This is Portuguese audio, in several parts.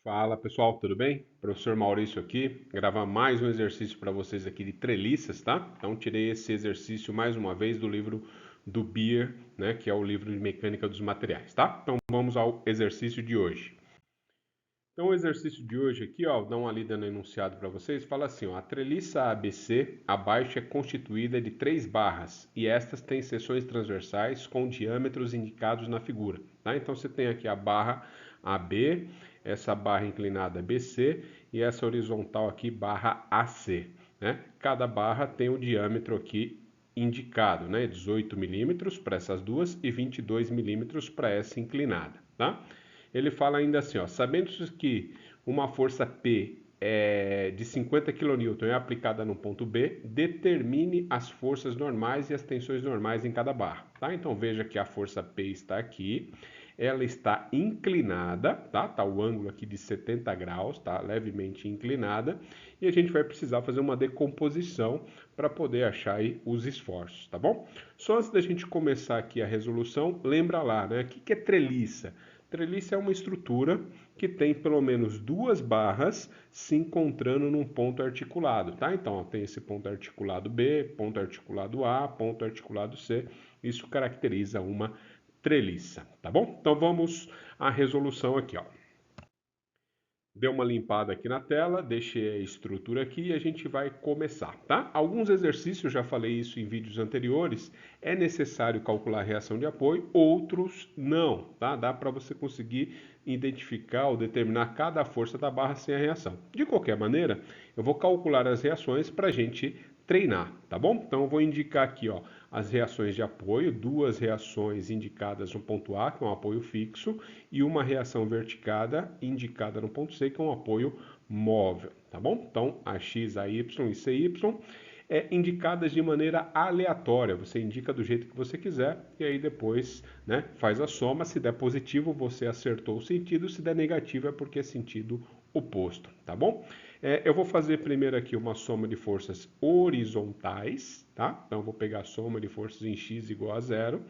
Fala pessoal, tudo bem? Professor Maurício aqui, gravar mais um exercício para vocês aqui de treliças, tá? Então tirei esse exercício mais uma vez do livro do Beer, né, que é o livro de mecânica dos materiais, tá? Então vamos ao exercício de hoje. Então o exercício de hoje aqui, ó, dá uma lida no enunciado para vocês, fala assim, ó, a treliça ABC abaixo é constituída de 3 barras e estas têm seções transversais com diâmetros indicados na figura, tá? Então você tem aqui a barra AB, essa barra inclinada BC e essa horizontal aqui barra AC, né? Cada barra tem o diâmetro aqui indicado, né? 18 milímetros para essas duas e 22 milímetros para essa inclinada, tá? Ele fala ainda assim, ó, sabendo que uma força P de 50 kN é aplicada no ponto B, determine as forças normais e as tensões normais em cada barra, tá? Então veja que a força P está aqui, ela está inclinada, tá? Tá o ângulo aqui de 70 graus, tá? Levemente inclinada, e a gente vai precisar fazer uma decomposição para poder achar aí os esforços, tá bom? Só antes da gente começar aqui a resolução, lembra lá, né? O que é treliça? Treliça é uma estrutura que tem pelo menos duas barras se encontrando num ponto articulado, tá? Então, ó, tem esse ponto articulado B, ponto articulado A, ponto articulado C. Isso caracteriza uma treliça, tá bom? Então, vamos à resolução aqui, ó. Deu uma limpada aqui na tela, deixei a estrutura aqui e a gente vai começar, tá? Alguns exercícios, já falei isso em vídeos anteriores, é necessário calcular a reação de apoio, outros não, tá? Dá para você conseguir identificar ou determinar cada força da barra sem a reação. De qualquer maneira, eu vou calcular as reações para a gente treinar, tá bom? Então eu vou indicar aqui, ó, as reações de apoio, duas reações indicadas no ponto A, que é um apoio fixo, e uma reação verticada indicada no ponto C, que é um apoio móvel, tá bom? Então, a X, a Y e CY indicadas de maneira aleatória, você indica do jeito que você quiser e aí depois, né, faz a soma, se der positivo você acertou o sentido, se der negativo é porque é sentido oposto, tá bom? Eu vou fazer primeiro aqui uma soma de forças horizontais, tá? Então eu vou pegar a soma de forças em x igual a zero,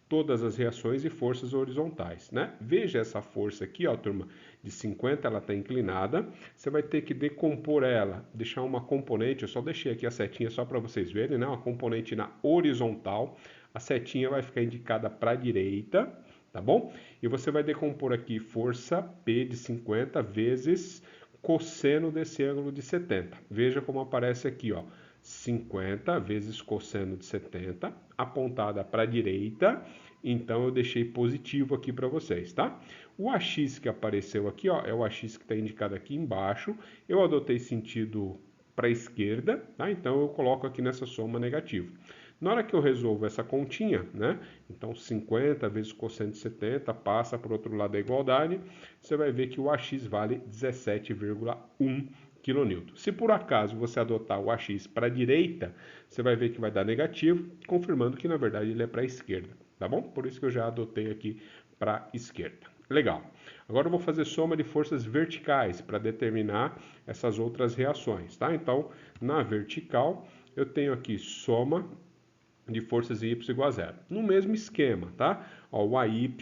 todas as reações e forças horizontais, né? Veja essa força aqui, ó, turma, de 50, ela está inclinada. Você vai ter que decompor ela, deixar uma componente, eu só deixei aqui a setinha só para vocês verem, né? Uma componente na horizontal, a setinha vai ficar indicada para a direita, tá bom? E você vai decompor aqui força P de 50 vezes cosseno desse ângulo de 70. Veja como aparece aqui, ó. 50 vezes cosseno de 70, apontada para a direita, então eu deixei positivo aqui para vocês, tá? O AX que apareceu aqui, ó, é o AX que está indicado aqui embaixo, eu adotei sentido para a esquerda, tá? Então eu coloco aqui nessa soma negativo. Na hora que eu resolvo essa continha, né? Então 50 vezes cosseno de 70 passa para o outro lado da igualdade, você vai ver que o AX vale 17,1 kN. Se por acaso você adotar o AX para a direita, você vai ver que vai dar negativo, confirmando que na verdade ele é para a esquerda, tá bom? Por isso que eu já adotei aqui para a esquerda. Legal. Agora eu vou fazer soma de forças verticais para determinar essas outras reações, tá? Então, na vertical, eu tenho aqui soma de forças y igual a zero. No mesmo esquema, tá? Ó, o AY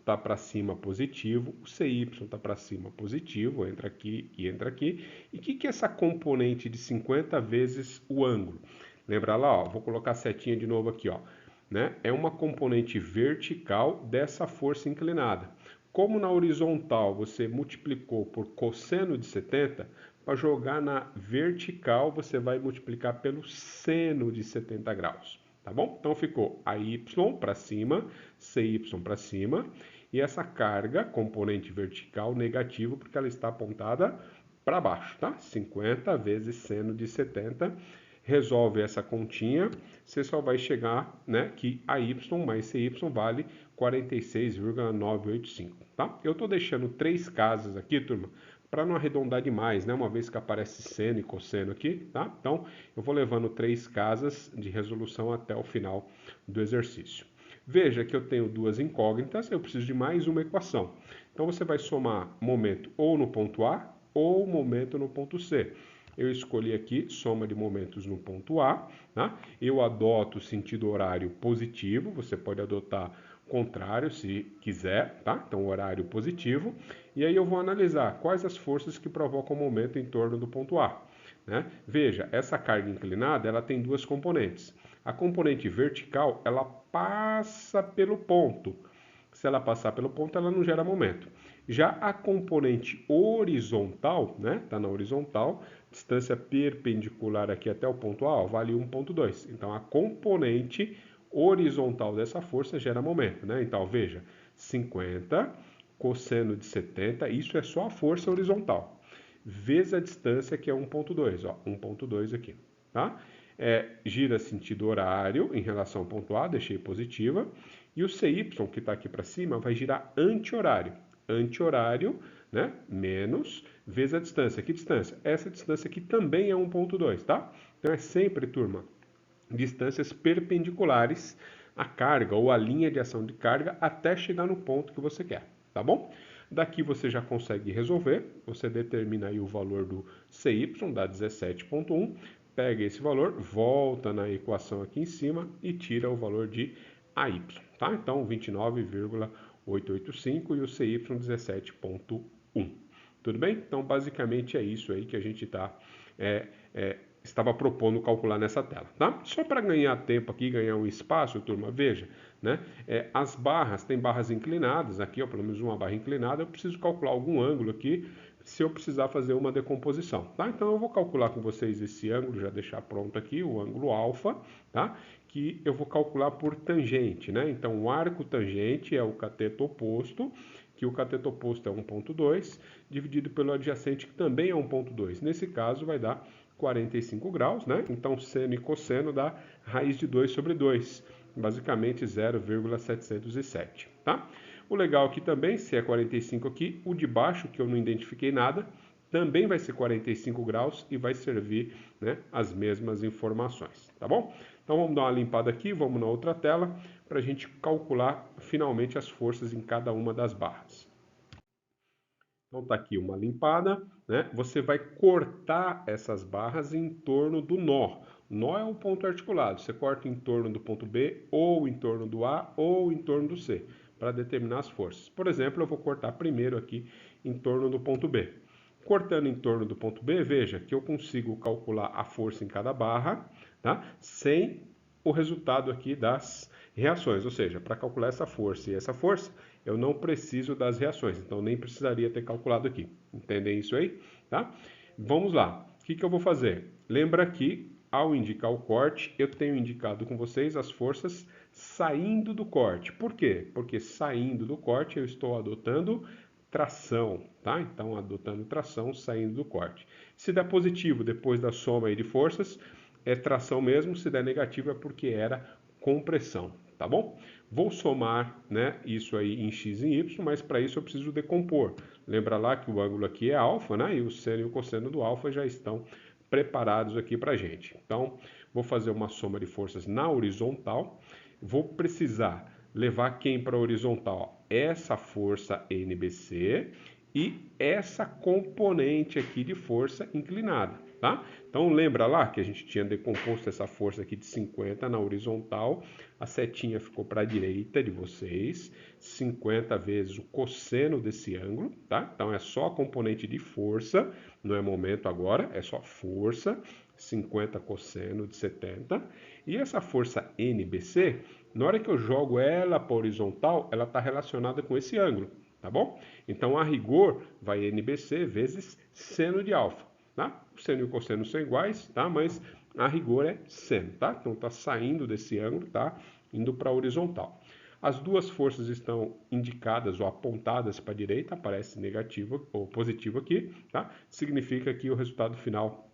tá para cima positivo, o CY tá para cima positivo, entra aqui e entra aqui. E o que é essa componente de 50 vezes o ângulo? Lembra lá, ó, vou colocar a setinha de novo aqui, ó, né? É uma componente vertical dessa força inclinada. Como na horizontal você multiplicou por cosseno de 70, para jogar na vertical você vai multiplicar pelo seno de 70 graus. Tá bom? Então ficou AY para cima, CY para cima, e essa carga, componente vertical, negativo, porque ela está apontada para baixo, tá? 50 vezes seno de 70, resolve essa continha, você só vai chegar, né, que AY mais CY vale 46,985, tá? Eu estou deixando 3 casas aqui, turma, para não arredondar demais, né? Uma vez que aparece seno e cosseno aqui, tá? Então, eu vou levando 3 casas de resolução até o final do exercício. Veja que eu tenho duas incógnitas, eu preciso de mais uma equação. Então, você vai somar momento ou no ponto A ou momento no ponto C. Eu escolhi aqui soma de momentos no ponto A, tá? Eu adoto o sentido horário positivo, você pode adotar contrário, se quiser, tá? Então, horário positivo. E aí eu vou analisar quais as forças que provocam o momento em torno do ponto A, né? Veja, essa carga inclinada, ela tem duas componentes. A componente vertical, ela passa pelo ponto. Se ela passar pelo ponto, ela não gera momento. Já a componente horizontal, né? Tá na horizontal, distância perpendicular aqui até o ponto A, ó, vale 1,2. Então, a componente horizontal dessa força gera momento, né? Então, veja, 50 cosseno de 70, isso é só a força horizontal, vezes a distância, que é 1,2, ó, 1,2 aqui, tá? Gira sentido horário em relação ao ponto A, deixei positiva, e o CY, que está aqui para cima, vai girar anti-horário. Anti-horário, né, menos, vezes a distância. Que distância? Essa distância aqui também é 1,2, tá? Então, é sempre, turma, distâncias perpendiculares à carga ou à linha de ação de carga até chegar no ponto que você quer, tá bom? Daqui você já consegue resolver, você determina aí o valor do CY, dá 17,1, pega esse valor, volta na equação aqui em cima e tira o valor de AY, tá? Então, 29,885 e o CY 17,1. Tudo bem? Então, basicamente é isso aí que a gente estava propondo calcular nessa tela, tá? Só para ganhar tempo aqui, ganhar um espaço, turma, veja, né? As barras, tem barras inclinadas, aqui, ó, pelo menos uma barra inclinada, eu preciso calcular algum ângulo aqui, se eu precisar fazer uma decomposição, tá? Então, eu vou calcular com vocês esse ângulo, já deixar pronto aqui, o ângulo alfa, tá? Que eu vou calcular por tangente, né? Então, o arco tangente é o cateto oposto, que o cateto oposto é 1,2, dividido pelo adjacente, que também é 1,2. Nesse caso, vai dar 45 graus, né? Então, seno e cosseno dá raiz de 2 sobre 2, basicamente 0,707, tá? O legal aqui também, se é 45 aqui, o de baixo, que eu não identifiquei nada, também vai ser 45 graus e vai servir, né, as mesmas informações, tá bom? Então, vamos dar uma limpada aqui, vamos na outra tela, para a gente calcular finalmente as forças em cada uma das barras. Então tá aqui uma limpada, né? Você vai cortar essas barras em torno do nó. Nó é um ponto articulado. Você corta em torno do ponto B, ou em torno do A, ou em torno do C, para determinar as forças. Por exemplo, eu vou cortar primeiro aqui em torno do ponto B. Cortando em torno do ponto B, veja que eu consigo calcular a força em cada barra, tá? Sem o resultado aqui das reações, ou seja, para calcular essa força e essa força, eu não preciso das reações, então nem precisaria ter calculado aqui. Entendem isso aí? Tá? Vamos lá. O que eu vou fazer? Lembra que, ao indicar o corte, eu tenho indicado com vocês as forças saindo do corte. Por quê? Porque saindo do corte eu estou adotando tração, tá? Então, adotando tração, saindo do corte. Se der positivo depois da soma aí de forças, é tração mesmo. Se der negativo é porque era compressão, tá bom? Vou somar, né, isso aí em x e em y, mas para isso eu preciso decompor. Lembra lá que o ângulo aqui é alfa, né? E o seno e o cosseno do alfa já estão preparados aqui para gente. Então, vou fazer uma soma de forças na horizontal. Vou precisar levar quem para a horizontal? Essa força NBC e essa componente aqui de força inclinada, tá? Então lembra lá que a gente tinha decomposto essa força aqui de 50 na horizontal, a setinha ficou para a direita de vocês, 50 vezes o cosseno desse ângulo, tá? Então é só a componente de força, não é momento agora, é só força, 50 cosseno de 70, e essa força NBC, na hora que eu jogo ela para a horizontal, ela está relacionada com esse ângulo, tá bom? Então, a rigor, vai NBC vezes seno de alfa, tá? O seno e o cosseno são iguais, tá? Mas a rigor é seno, tá? Então, está saindo desse ângulo, tá? Indo para a horizontal. As duas forças estão indicadas ou apontadas para a direita, aparece negativo ou positivo aqui, tá? Significa que o resultado final,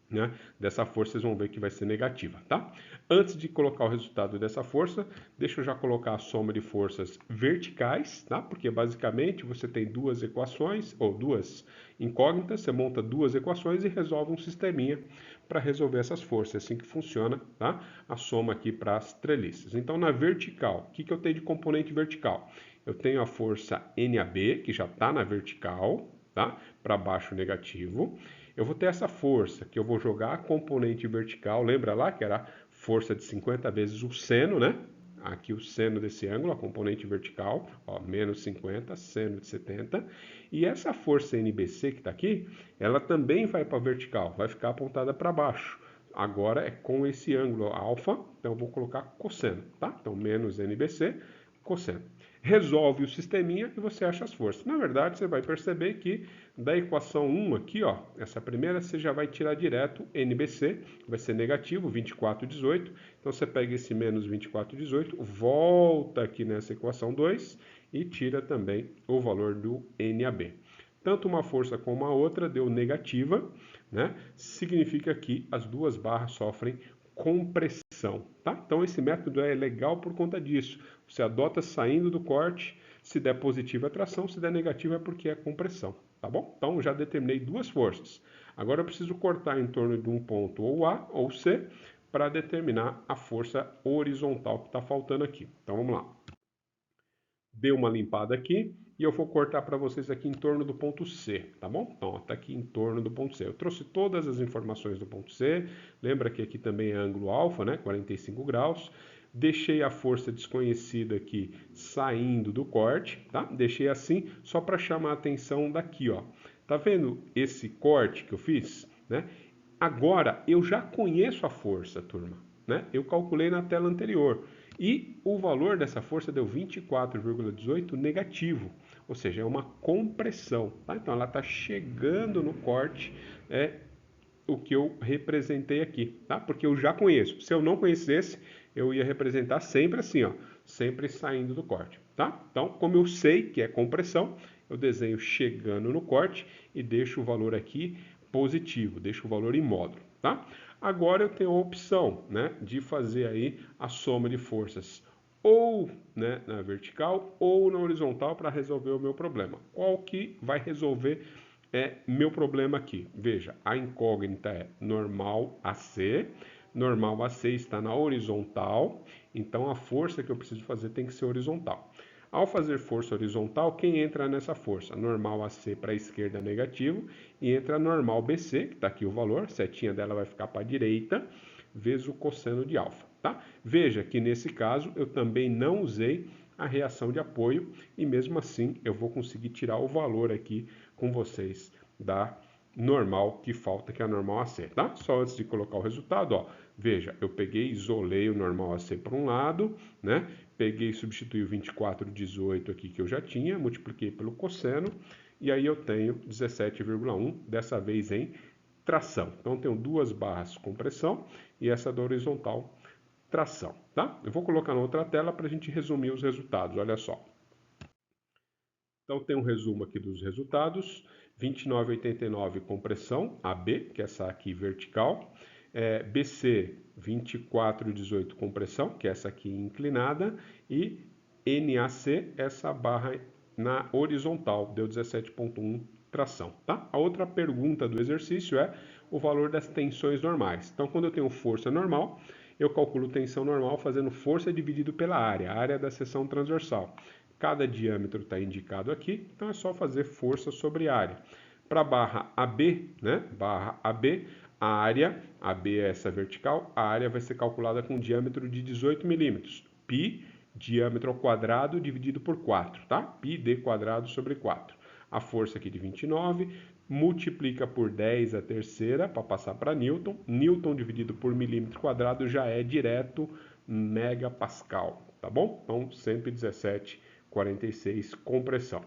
né, dessa força, vocês vão ver que vai ser negativa, tá? Antes de colocar o resultado dessa força, deixa eu já colocar a soma de forças verticais, tá? Porque basicamente você tem duas equações, ou duas incógnitas, você monta duas equações e resolve um sisteminha para resolver essas forças. É assim que funciona, tá? A soma aqui para as treliças. Então, na vertical, o que eu tenho de componente vertical? Eu tenho a força NAB, que já está na vertical, tá? Para baixo negativo. Eu vou ter essa força, que eu vou jogar a componente vertical, lembra lá que era força de 50 vezes o seno, né? Aqui o seno desse ângulo, a componente vertical, ó, menos 50, seno de 70. E essa força NBC que está aqui, ela também vai para a vertical, vai ficar apontada para baixo. Agora é com esse ângulo alfa, então eu vou colocar cosseno, tá? Então, menos NBC, cosseno. Resolve o sisteminha e você acha as forças. Na verdade, você vai perceber que da equação 1 aqui, ó, essa primeira, você já vai tirar direto NBC, vai ser negativo, 24,18. Então, você pega esse menos 24,18, volta aqui nessa equação 2 e tira também o valor do NAB. Tanto uma força como a outra deu negativa, né? Significa que as duas barras sofrem compressão, tá? Então esse método é legal por conta disso. Você adota saindo do corte, se der positivo é tração, se der negativo é porque é compressão, tá bom? Então já determinei duas forças. Agora eu preciso cortar em torno de um ponto ou A ou C para determinar a força horizontal que está faltando aqui. Então vamos lá. Dei uma limpada aqui e eu vou cortar para vocês aqui em torno do ponto C, tá bom? Então, está aqui em torno do ponto C. Eu trouxe todas as informações do ponto C, lembra que aqui também é ângulo alfa, né? 45 graus. Deixei a força desconhecida aqui saindo do corte, tá? Deixei assim só para chamar a atenção daqui, ó. Tá vendo esse corte que eu fiz, né? Agora, eu já conheço a força, turma, né? Eu calculei na tela anterior. E o valor dessa força deu 24,18 negativo, ou seja, é uma compressão, tá? Então ela está chegando no corte, é o que eu representei aqui, tá? Porque eu já conheço. Se eu não conhecesse, eu ia representar sempre assim, ó, sempre saindo do corte, tá? Então, como eu sei que é compressão, eu desenho chegando no corte e deixo o valor aqui positivo, deixo o valor em módulo, tá? Agora eu tenho a opção, né, de fazer aí a soma de forças ou, né, na vertical ou na horizontal para resolver o meu problema. Qual que vai resolver meu problema aqui? Veja, a incógnita é normal AC. Normal AC está na horizontal, então a força que eu preciso fazer tem que ser horizontal. Ao fazer força horizontal, quem entra nessa força? Normal AC para a esquerda negativo e entra normal BC, que está aqui o valor, a setinha dela vai ficar para a direita, vezes o cosseno de alfa, tá? Veja que nesse caso eu também não usei a reação de apoio e mesmo assim eu vou conseguir tirar o valor aqui com vocês da normal que falta, que é a normal AC, tá? Só antes de colocar o resultado, ó, veja, eu peguei, isolei o normal AC para um lado, né? Peguei e substituí o 24,18 aqui que eu já tinha, multipliquei pelo cosseno, e aí eu tenho 17,1, dessa vez em tração. Então, eu tenho duas barras compressão e essa da horizontal tração, tá? Eu vou colocar na outra tela para a gente resumir os resultados, olha só. Então, tem um resumo aqui dos resultados. 29,89 compressão, AB, que é essa aqui vertical. BC, 24,18 compressão, que é essa aqui inclinada. E NAC, essa barra na horizontal, deu 17,1 tração, tá? A outra pergunta do exercício é o valor das tensões normais. Então, quando eu tenho força normal, eu calculo tensão normal fazendo força dividido pela área, a área da seção transversal. Cada diâmetro está indicado aqui, então é só fazer força sobre área. Para a barra AB, né? Barra AB, a área, AB é essa vertical, a área vai ser calculada com um diâmetro de 18 milímetros. Π, diâmetro ao quadrado dividido por 4, tá? Π d quadrado sobre 4. A força aqui de 29, multiplica por 10 a terceira para passar para Newton. Newton dividido por milímetro quadrado já é direto megapascal, tá bom? Então 117,46 compressão.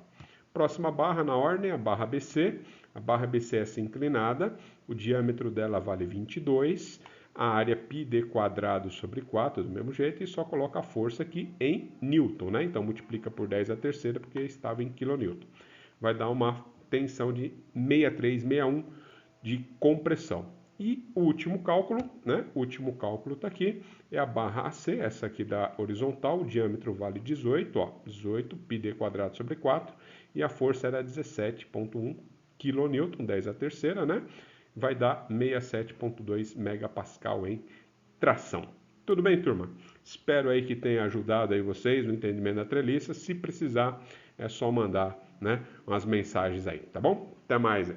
Próxima barra na ordem, a barra BC. A barra BC é essa inclinada, o diâmetro dela vale 22, a área πd quadrado sobre 4, do mesmo jeito, e só coloca a força aqui em Newton, né? Então multiplica por 10 a terceira, porque estava em quilonewton. Vai dar uma tensão de 63,61 de compressão. E o último cálculo, né? O último cálculo está aqui, é a barra AC, essa aqui da horizontal, o diâmetro vale 18, ó, 18 πd quadrado sobre 4, e a força era 17,1 kN, 10 a terceira, né? Vai dar 67,2 megapascal em tração. Tudo bem, turma? Espero aí que tenha ajudado aí vocês no entendimento da treliça. Se precisar, é só mandar, né, umas mensagens aí, tá bom? Até mais.